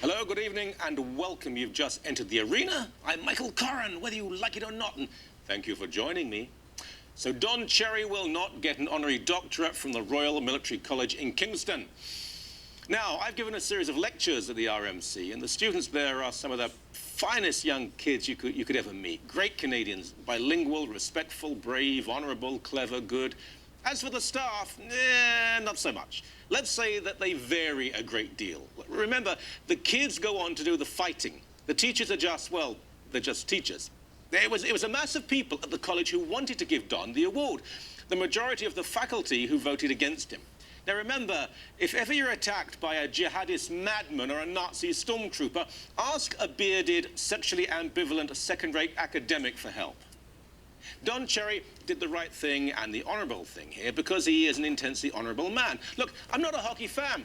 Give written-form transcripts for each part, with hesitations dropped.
Hello, good evening, and welcome. You've just entered the arena. I'm Michael Coren, whether you like it or not, and thank you for joining me. So Don Cherry will not get an honorary doctorate from the Royal Military College in Kingston. Now, I've given a series of lectures at the RMC, and the students there are some of the finest young kids you could ever meet. Great Canadians, bilingual, respectful, brave, honourable, clever, good. As for the staff, not so much. Let's say that they vary a great deal. Remember, the kids go on to do the fighting. The teachers are just, well, they're just teachers. It was a mass of people at the college who wanted to give Don the award. The majority of the faculty who voted against him. Now remember, if ever you're attacked by a jihadist madman or a Nazi stormtrooper, ask a bearded, sexually ambivalent, second-rate academic for help. Don Cherry did the right thing and the honourable thing here because he is an intensely honourable man. Look, I'm not a hockey fan.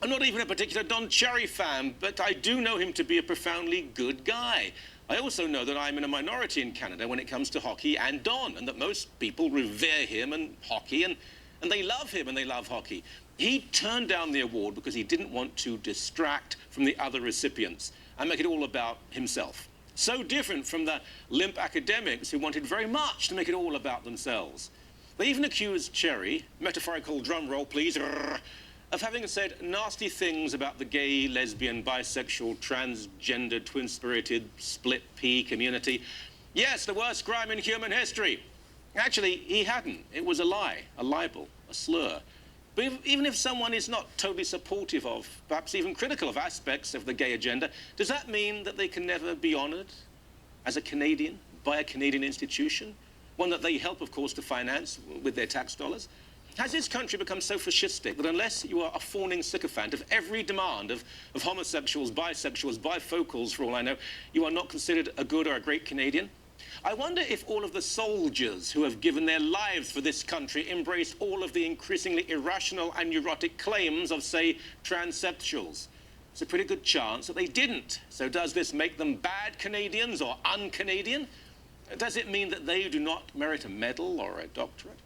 I'm not even a particular Don Cherry fan, but I do know him to be a profoundly good guy. I also know that I'm in a minority in Canada when it comes to hockey and Don, and that most people revere him and hockey, and they love him and they love hockey. He turned down the award because he didn't want to distract from the other recipients and make it all about himself. So different from the limp academics who wanted very much to make it all about themselves. They even accused Cherry, metaphorical drum roll please, of having said nasty things about the gay, lesbian, bisexual, transgendered, twin-spirited, split pea community. Yes, the worst crime in human history. Actually, he hadn't. It was a lie, a libel, a slur. But even if someone is not totally supportive of, perhaps even critical of aspects of the gay agenda, does that mean that they can never be honoured as a Canadian by a Canadian institution? One that they help, of course, to finance with their tax dollars? Has this country become so fascistic that unless you are a fawning sycophant of every demand of homosexuals, bisexuals, bifocals, for all I know, you are not considered a good or a great Canadian? I wonder if all of the soldiers who have given their lives for this country embrace all of the increasingly irrational and neurotic claims of, say, transsexuals. It's a pretty good chance that they didn't. So does this make them bad Canadians or un-Canadian? Does it mean that they do not merit a medal or a doctorate?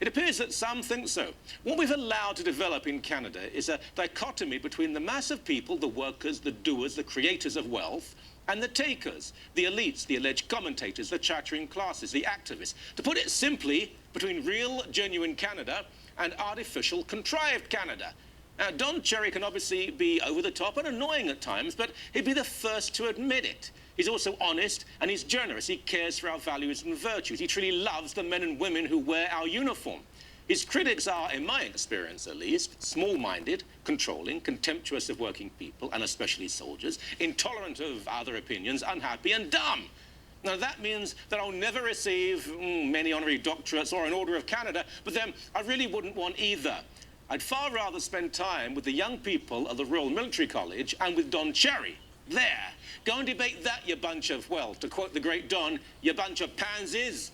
It appears that some think so. What we've allowed to develop in Canada is a dichotomy between the mass of people, the workers, the doers, the creators of wealth, and the takers, the elites, the alleged commentators, the chattering classes, the activists. To put it simply, between real, genuine Canada and artificial, contrived Canada. Now, Don Cherry can obviously be over the top and annoying at times, but he'd be the first to admit it. He's also honest and he's generous. He cares for our values and virtues. He truly loves the men and women who wear our uniform. His critics are, in my experience at least, small-minded, controlling, contemptuous of working people, and especially soldiers, intolerant of other opinions, unhappy, and dumb. Now, that means that I'll never receive many honorary doctorates or an Order of Canada, but then I really wouldn't want either. I'd far rather spend time with the young people at the Royal Military College and with Don Cherry. There. Go and debate that, you bunch of, well, to quote the great Don, you bunch of pansies.